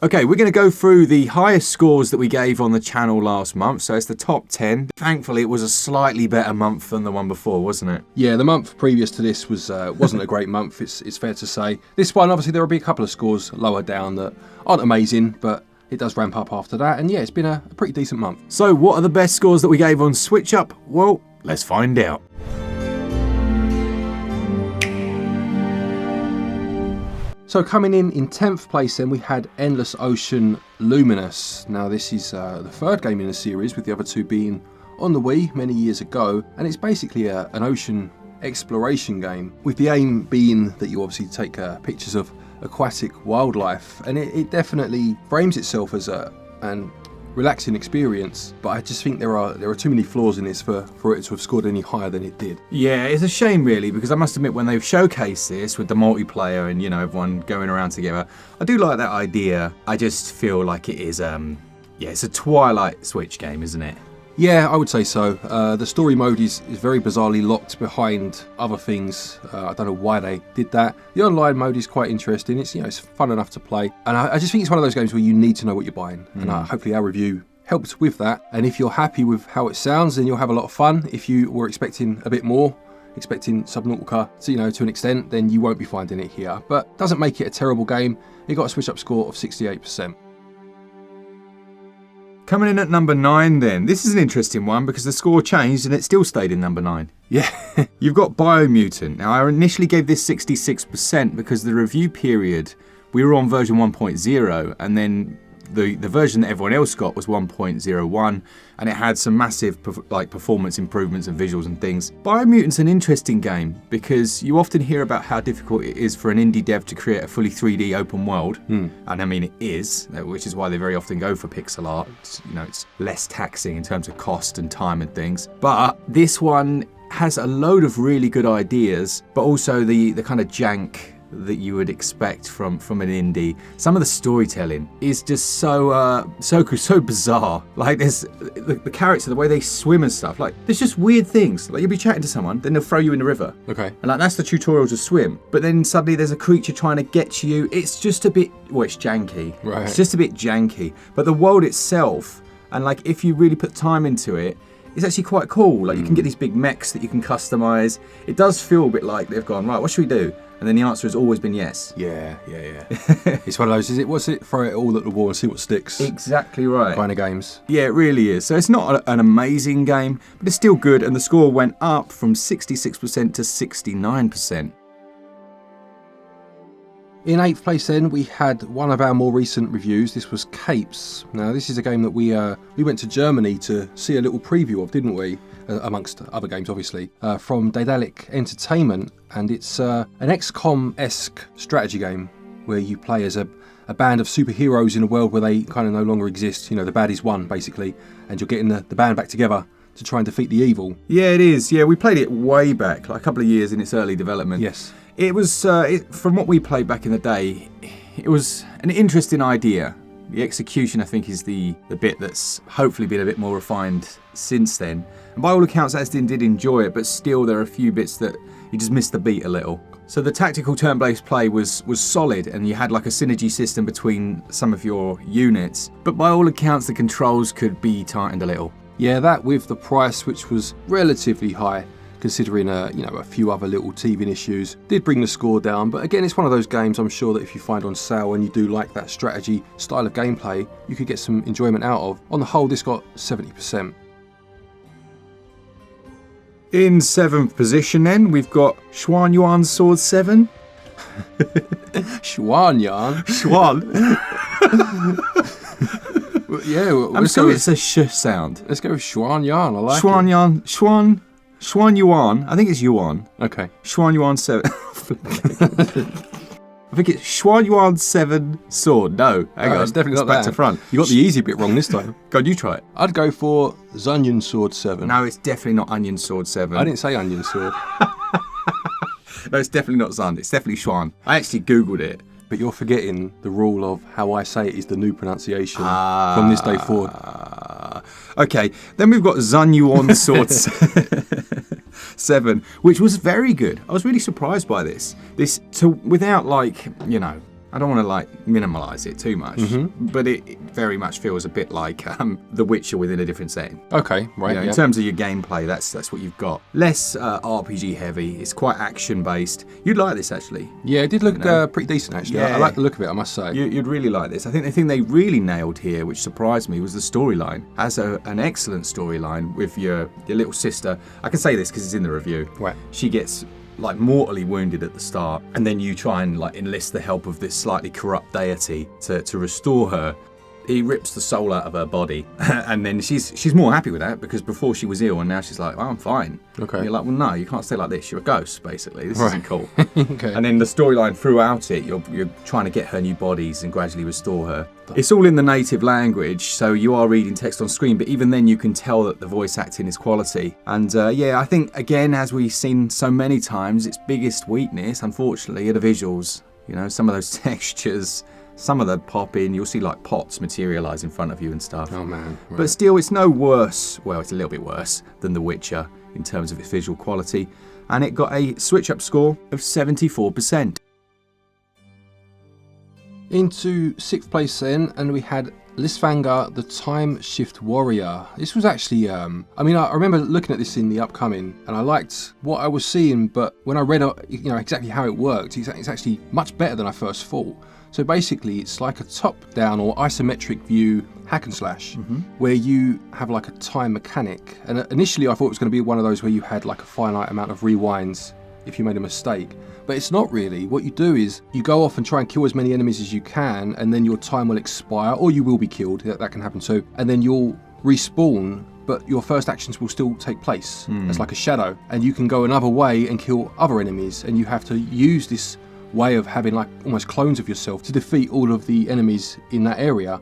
Okay, we're going to go through the highest scores that we gave on the channel last month. So it's the top 10. Thankfully, it was a slightly better month than the one before, wasn't it? Yeah, the month previous to this wasn't a great month, it's fair to say. This one, obviously, there will be a couple of scores lower down that aren't amazing, but it does ramp up after that. And yeah, it's been a pretty decent month. So what are the best scores that we gave on SwitchUp? Well, let's find out. So coming in 10th place then, we had Endless Ocean Luminous. Now this is the third game in the series, with the other two being on the Wii many years ago. And it's basically an ocean exploration game, with the aim being that you obviously take pictures of aquatic wildlife. And it definitely frames itself as an relaxing experience, but I just think there are too many flaws in this for it to have scored any higher than it did. Yeah, it's a shame really, because I must admit, when they've showcased this with the multiplayer and, you know, everyone going around together, I do like that idea. I just feel like it is it's a Twilight Switch game, isn't it? Yeah, I would say so. The story mode is very bizarrely locked behind other things. I don't know why they did that. The online mode is quite interesting. It's, you know, it's fun enough to play. And I just think it's one of those games where you need to know what you're buying. And hopefully our review helps with that. And if you're happy with how it sounds, then you'll have a lot of fun. If you were expecting a bit more, expecting Subnautica to an extent, then you won't be finding it here. But doesn't make it a terrible game. It got a SwitchUp score of 68%. Coming in at number 9 then. This is an interesting one because the score changed and it still stayed in number 9. Yeah. You've got Biomutant. Now, I initially gave this 66% because the review period, we were on version 1.0, and then the version that everyone else got was 1.01, and it had some massive performance improvements and visuals and things. Biomutant's an interesting game because you often hear about how difficult it is for an indie dev to create a fully 3D open world, and I mean it is, which is why they very often go for pixel art. It's less taxing in terms of cost and time and things. But this one has a load of really good ideas, but also the kind of jank that you would expect from an indie. Some of the storytelling is just so bizarre. Like there's the character, the way they swim and stuff. Like there's just weird things. Like you'll be chatting to someone, then they'll throw you in the river. Okay. And like that's the tutorial to swim. But then suddenly there's a creature trying to get to you. It's just a bit, it's janky. Right. It's just a bit janky. But the world itself, and like if you really put time into it, it's actually quite cool. Like you can get these big mechs that you can customize. It does feel a bit like they've gone, right, what should we do? And then the answer has always been yes. Yeah. It's one of those, throw it all at the wall and see what sticks. Exactly right. Kind of games. Yeah, it really is. So it's not an amazing game, but it's still good, and the score went up from 66% to 69%. In 8th place then, we had one of our more recent reviews. This was Capes. Now this is a game that we went to Germany to see a little preview of, didn't we? Amongst other games, obviously, from Daedalic Entertainment. And it's an XCOM-esque strategy game where you play as a band of superheroes in a world where they kind of no longer exist. You know, the baddies won, basically, and you're getting the band back together to try and defeat the evil. Yeah, it is. Yeah, we played it way back, like a couple of years in its early development. Yes. It was, from what we played back in the day, it was an interesting idea. The execution, I think, is the bit that's hopefully been a bit more refined since then. And by all accounts, Aston did enjoy it, but still there are a few bits that you just missed the beat a little. So the tactical turn-based play was solid, and you had like a synergy system between some of your units. But by all accounts, the controls could be tightened a little. Yeah, that with the price, which was relatively high, considering a few other little teething issues, did bring the score down. But again, it's one of those games I'm sure that if you find on sale and you do like that strategy style of gameplay, you could get some enjoyment out of. On the whole, this got 70%. In 7th position then, we've got Yuan Sword 7. Xuan. Yeah, I'm sure it's a sh sound. Let's go with Xuan. I like Xuan Yuan. I think it's Yuan. Okay. Xuan Yuan 7. I think it's Xuan Yuan 7 sword. No, hang on. It's definitely not back that. to front. You got the easy bit wrong this time. Go on, you try it. I'd go for Zunion Sword 7. No, it's definitely not Onion Sword 7. I didn't say Onion Sword. No, it's definitely not Zun. It's definitely Xuan. I actually Googled it. But you're forgetting the rule of how I say it is the new pronunciation from this day forward. Okay, then we've got Zunyuan Sword 7, which was very good. I was really surprised by this. Without I don't want to like minimalize it too much, but it very much feels a bit like The Witcher within a different setting. Okay, right. You know, in terms of your gameplay, that's what you've got. Less RPG heavy. It's quite action based. You'd like this actually. Yeah, it did look pretty decent actually. Yeah. I like the look of it, I must say. You'd really like this. I think the thing they really nailed here, which surprised me, was the storyline. Has an excellent storyline with your little sister. I can say this because it's in the review. Right. She gets like mortally wounded at the start, and then you try and like enlist the help of this slightly corrupt deity to restore her. He rips the soul out of her body, and then she's more happy with that because before she was ill, and now she's like, oh, I'm fine. Okay. And you're like, well, no, you can't stay like this. You're a ghost, basically. This isn't cool. Okay. And then the storyline throughout it, you're trying to get her new bodies and gradually restore her. It's all in the native language, so you are reading text on screen, but even then you can tell that the voice acting is quality. And yeah, I think, again, as we've seen so many times, its biggest weakness, unfortunately, are the visuals. You know, some of those textures, some of the pop in, you'll see like pots materialise in front of you and stuff. Oh man. Right. But still, it's no worse, well, it's a little bit worse than The Witcher in terms of its visual quality. And it got a SwitchUp score of 74%. Into 6th place then, and we had Lysfanga, the Time Shift Warrior. This was actually, I remember looking at this in the upcoming, and I liked what I was seeing, but when I read exactly how it worked, it's actually much better than I first thought. So basically, it's like a top-down or isometric view hack and slash, where you have like a time mechanic. And initially, I thought it was going to be one of those where you had like a finite amount of rewinds if you made a mistake. But it's not really. What you do is you go off and try and kill as many enemies as you can, and then your time will expire, or you will be killed. That can happen too. And then you'll respawn, but your first actions will still take place as like a shadow. And you can go another way and kill other enemies, and you have to use this way of having like almost clones of yourself to defeat all of the enemies in that area.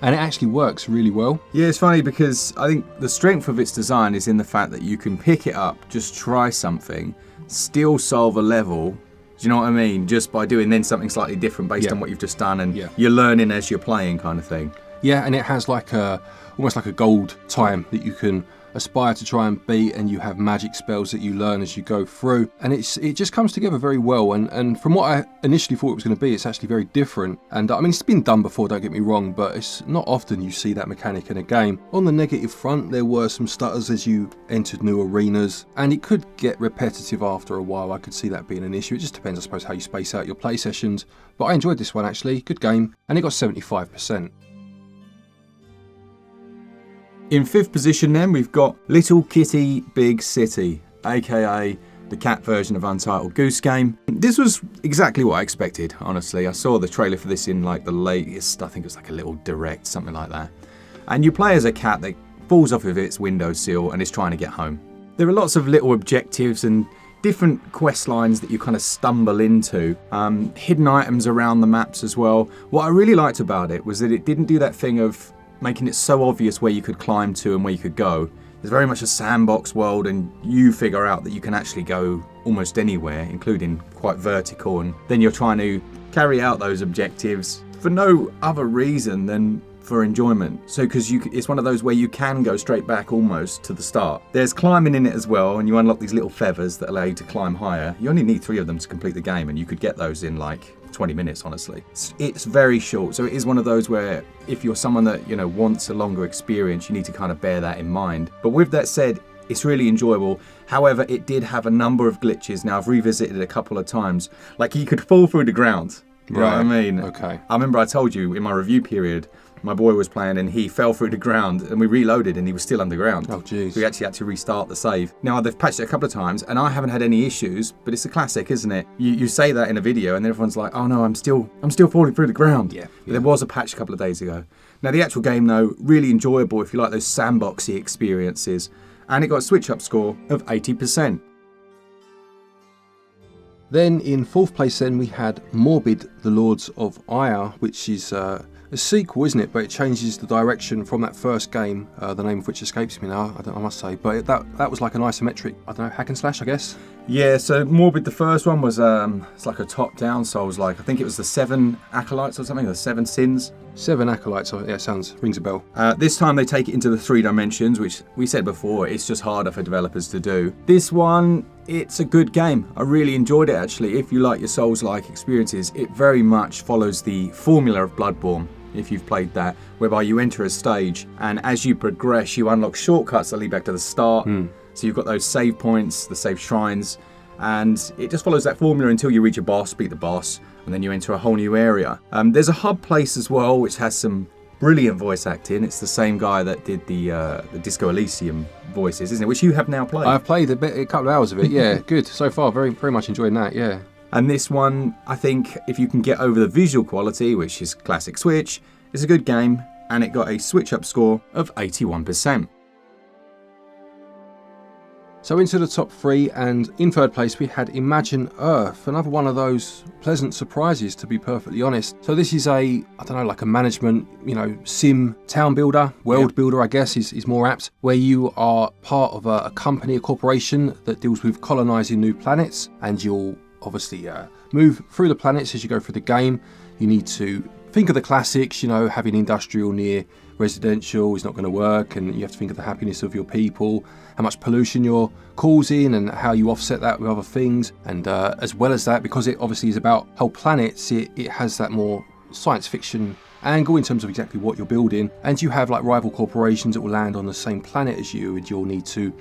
And it actually works really well. Yeah, it's funny because I think the strength of its design is in the fact that you can pick it up, just try something, still solve a level. Do you know what I mean? Just by doing then something slightly different based on what you've just done, and you're learning as you're playing, kind of thing. Yeah, and it has like almost like a gold time that you can aspire to try and beat, and you have magic spells that you learn as you go through, and it just comes together very well. And from what I initially thought it was going to be, it's actually very different. And I mean, it's been done before, don't get me wrong, but it's not often you see that mechanic in a game. On the negative front, there were some stutters as you entered new arenas, and it could get repetitive after a while. I could see that being an issue. It just depends, I suppose, how you space out your play sessions. But I enjoyed this one actually, good game, and it got 75%. In 5th position then, we've got Little Kitty Big City, aka the cat version of Untitled Goose Game. This was exactly what I expected, honestly. I saw the trailer for this in like the latest, I think it was like a little direct, something like that. And you play as a cat that falls off of its windowsill and is trying to get home. There are lots of little objectives and different quest lines that you kind of stumble into, hidden items around the maps as well. What I really liked about it was that it didn't do that thing of making it so obvious where you could climb to and where you could go. There's very much a sandbox world, and you figure out that you can actually go almost anywhere, including quite vertical, and then you're trying to carry out those objectives for no other reason than for enjoyment. So because it's one of those where you can go straight back almost to the start. There's climbing in it as well, and you unlock these little feathers that allow you to climb higher. You only need 3 of them to complete the game, and you could get those in like 20 minutes, honestly. It's very short, so it is one of those where if you're someone that, you know, wants a longer experience, you need to kind of bear that in mind. But with that said, it's really enjoyable. However, it did have a number of glitches. Now, I've revisited it a couple of times. Like, you could fall through the ground. You know what I mean? Okay. I remember I told you in my review period, my boy was playing and he fell through the ground, and we reloaded and he was still underground. Oh, jeez. So we actually had to restart the save. Now, they've patched it a couple of times and I haven't had any issues, but it's a classic, isn't it? You say that in a video and then everyone's like, oh no, I'm still falling through the ground. Yeah. There was a patch a couple of days ago. Now, the actual game, though, really enjoyable if you like those sandboxy experiences. And it got a SwitchUp score of 80%. Then in 4th place then we had Morbid, the Lords of Ire, which is a sequel, isn't it? But it changes the direction from that first game, the name of which escapes me now, I must say. But that was like an isometric, I don't know, hack and slash, I guess? Yeah, so Morbid, the first one was it's like a top-down Souls-like. I think it was the 7 Acolytes or something, the 7 Sins. 7 acolytes. Oh, yeah, rings a bell. This time they take it into the 3 dimensions, which we said before, it's just harder for developers to do. This one, it's a good game. I really enjoyed it, actually. If you like your Souls-like experiences, it very much follows the formula of Bloodborne, if you've played that, whereby you enter a stage, and as you progress, you unlock shortcuts that lead back to the start. So you've got those save points, the save shrines, and it just follows that formula until you reach a boss, beat the boss, and then you enter a whole new area. There's a hub place as well, which has some brilliant voice acting. It's the same guy that did the Disco Elysium voices, isn't it? Which you have now played. I've played a couple of hours of it, yeah. Good. So far, very, very much enjoying that, yeah. And this one, I think, if you can get over the visual quality, which is classic Switch, it's a good game, and it got a SwitchUp score of 81%. So into the top 3, and in 3rd place we had Imagine Earth, another one of those pleasant surprises, to be perfectly honest. So this is like a management, sim town builder, world builder, I guess is more apt, where you are part of a company, a corporation that deals with colonising new planets, and you'll obviously move through the planets as you go through the game. You need to think of the classics, having industrial near residential is not going to work, and you have to think of the happiness of your people, how much pollution you're causing, and how you offset that with other things. And as well as that, because it obviously is about whole planets, it has that more science fiction angle in terms of exactly what you're building. And you have like rival corporations that will land on the same planet as you, and you'll need to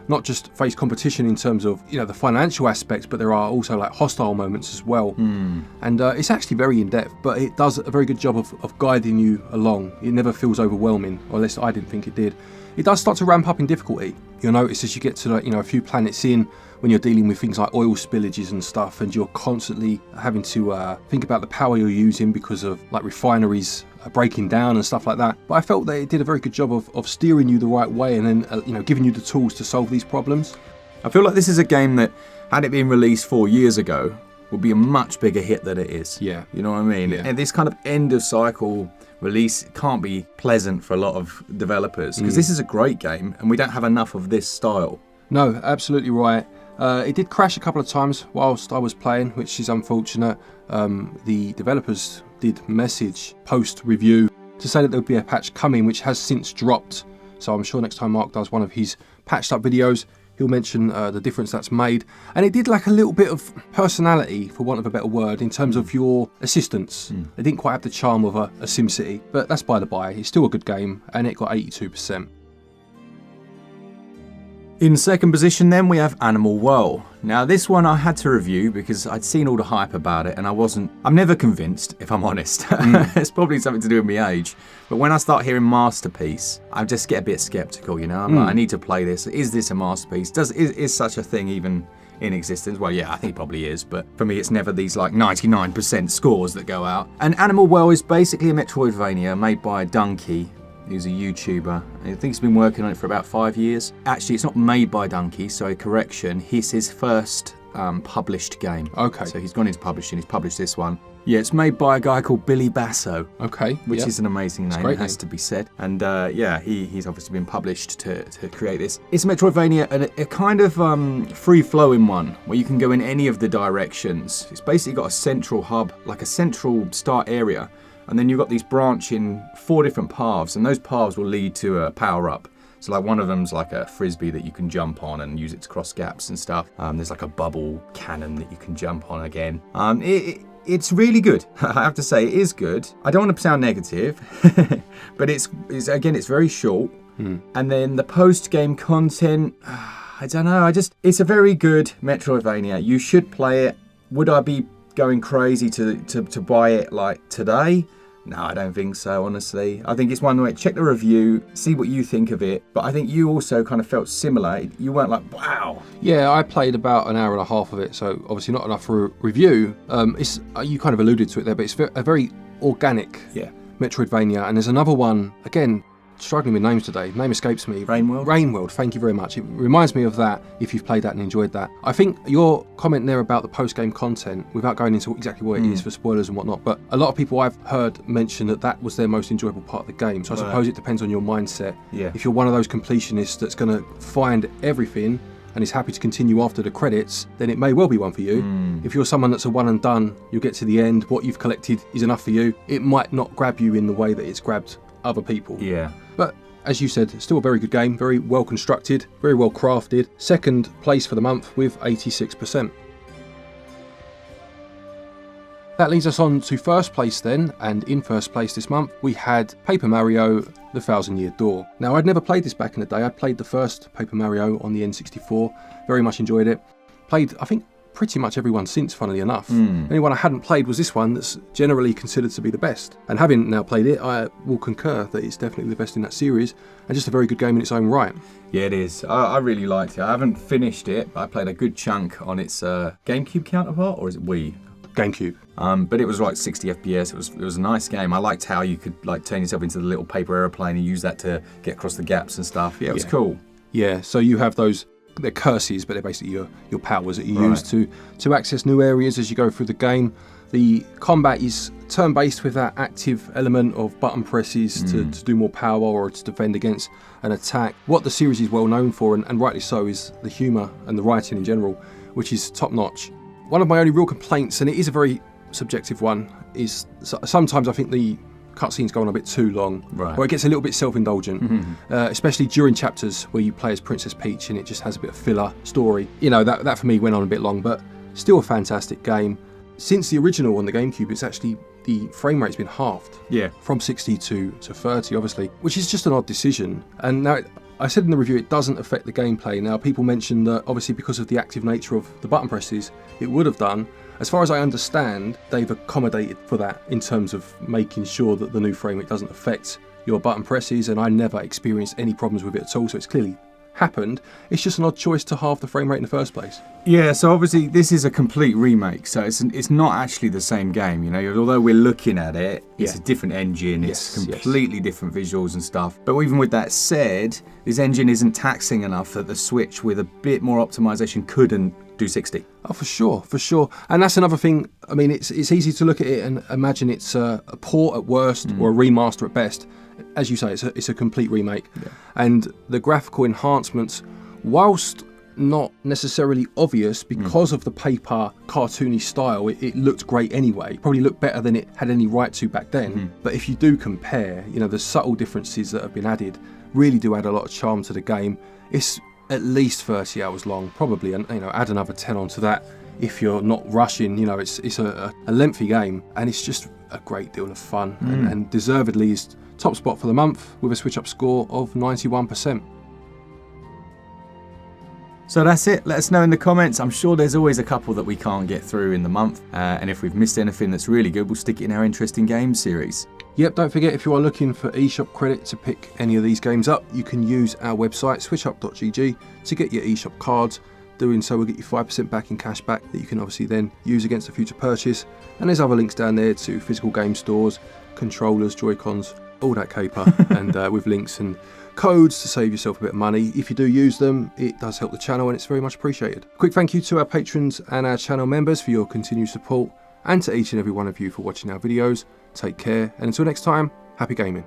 not just face competition in terms of the financial aspects, but there are also like hostile moments as well. And it's actually very in-depth, but it does a very good job of guiding you along. It never feels overwhelming, or at least I didn't think it did. It does start to ramp up in difficulty. You'll notice as you get to a few planets in, when you're dealing with things like oil spillages and stuff, and you're constantly having to think about the power you're using because of like refineries breaking down and stuff like that. But I felt that it did a very good job of steering you the right way, and then giving you the tools to solve these problems. I feel like this is a game that, had it been released 4 years ago, would be a much bigger hit than it is. Yeah. You know what I mean? Yeah. And this kind of end of cycle release can't be pleasant for a lot of developers, because this is a great game and we don't have enough of this style. No, absolutely right. It did crash a couple of times whilst I was playing, which is unfortunate. The developers did message post-review to say that there would be a patch coming, which has since dropped. So I'm sure next time Mark does one of his patched up videos, he'll mention the difference that's made. And it did lack a little bit of personality, for want of a better word, in terms of your assistance. It didn't quite have the charm of a SimCity, but that's by the by. It's still a good game, and it got 82%. In 2nd position then we have Animal World. Now this one I had to review because I'd seen all the hype about it, and I'm never convinced, if I'm honest. It's probably something to do with my age. But when I start hearing masterpiece, I just get a bit skeptical, I'm like, I need to play this. Is this a masterpiece? Is such a thing even in existence? Well, yeah, I think it probably is, but for me it's never these like 99% scores that go out. And Animal World is basically a Metroidvania made by Donkey, who's a YouTuber. I think he's been working on it for about 5 years. Actually, it's not made by Donkey, so correction. It's his first published game. Okay. So he's gone into publishing. He's published this one. Yeah, it's made by a guy called Billy Basso. Okay. Which is an amazing name, it has name to be said. And he's obviously been published to create this. It's a Metroidvania, a kind of free-flowing one, where you can go in any of the directions. It's basically got a central hub, like a central start area. And then you've got these branching 4 different paths, and those paths will lead to a power-up. So like one of them's like a frisbee that you can jump on and use it to cross gaps and stuff. There's like a bubble cannon that you can jump on again. It's really good. I have to say, it is good. I don't want to sound negative, but it's very short. And then the post-game content, I don't know. It's a very good Metroidvania. You should play it. Would I be going crazy to buy it like today? No, I don't think so, honestly. I think it's one way. Check the review, see what you think of it. But I think you also kind of felt similar. You weren't like, wow. Yeah, I played about an hour and a half of it, so obviously not enough for a review. You kind of alluded to it there, but it's a very organic Metroidvania. And there's another one, again, struggling with names today. Name escapes me. Rainworld, thank you very much. It reminds me of that, if you've played that and enjoyed that. I think your comment there about the post-game content, without going into exactly what it is for spoilers and whatnot, but a lot of people I've heard mention that was their most enjoyable part of the game. So I suppose it depends on your mindset. Yeah. If you're one of those completionists that's going to find everything and is happy to continue after the credits, then it may well be one for you. If you're someone that's a one and done, you'll get to the end, what you've collected is enough for you, it might not grab you in the way that it's grabbed other people. Yeah. But as you said, still a very good game, very well constructed, very well crafted. Second place for the month with 86%. That leads us on to first place then, and in first place this month we had Paper Mario The Thousand Year Door. Now I'd never played this back in the day, I'd played the first Paper Mario on the N64, very much enjoyed it. Played, I think, pretty much everyone since, funnily enough. The only one I hadn't played was this one that's generally considered to be the best. And having now played it, I will concur that it's definitely the best in that series, and just a very good game in its own right. Yeah, it is. I really liked it. I haven't finished it, but I played a good chunk on its GameCube counterpart, or is it Wii? GameCube. But it was like 60 FPS. It was a nice game. I liked how you could like turn yourself into the little paper aeroplane and use that to get across the gaps and stuff. Yeah, it was cool. Yeah, so you have those, they're curses, but they're basically your powers that you use to access new areas as you go through the game. The combat is turn-based with that active element of button presses to do more power or to defend against an attack. What the series is well known for, and rightly so, is the humour and the writing in general, which is top-notch. One of my only real complaints, and it is a very subjective one, is sometimes I think the cutscenes go on a bit too long, or it gets a little bit self-indulgent, especially during chapters where you play as Princess Peach and it just has a bit of filler story. You know, that for me went on a bit long, but still a fantastic game. Since the original on the GameCube, it's actually, the frame rate's been halved. Yeah. From 60 to 30, obviously, which is just an odd decision. And now, I said in the review, it doesn't affect the gameplay. Now, people mentioned that obviously because of the active nature of the button presses, it would have done. As far as I understand, they've accommodated for that in terms of making sure that the new frame rate doesn't affect your button presses, and I never experienced any problems with it at all, so it's clearly happened. It's just an odd choice to halve the frame rate in the first place. Yeah, so obviously this is a complete remake, so it's not actually the same game, you know, although we're looking at it, it's a different engine, it's completely different visuals and stuff. But even with that said, this engine isn't taxing enough that the Switch with a bit more optimization couldn't do 60. Oh, for sure. And that's another thing. I mean, it's easy to look at it and imagine it's a port at worst or a remaster at best. As you say, it's a complete remake. Yeah. And the graphical enhancements, whilst not necessarily obvious because of the paper cartoony style, it looked great anyway. Probably looked better than it had any right to back then. But if you do compare, you know, the subtle differences that have been added really do add a lot of charm to the game. It's at least 30 hours long, probably, and you know, add another 10 onto that if you're not rushing. You know, it's a lengthy game, and it's just a great deal of fun, and deservedly is top spot for the month with a SwitchUp score of 91%. So that's it. Let us know in the comments. I'm sure there's always a couple that we can't get through in the month, and if we've missed anything that's really good, we'll stick it in our interesting games series. Yep, don't forget, if you are looking for eShop credit to pick any of these games up, you can use our website, switchup.gg, to get your eShop cards. Doing so will get you 5% back in cash back that you can obviously then use against a future purchase. And there's other links down there to physical game stores, controllers, Joy-Cons, all that caper, and with links and codes to save yourself a bit of money. If you do use them, it does help the channel and it's very much appreciated. Quick thank you to our patrons and our channel members for your continued support, and to each and every one of you for watching our videos. Take care, and until next time, happy gaming.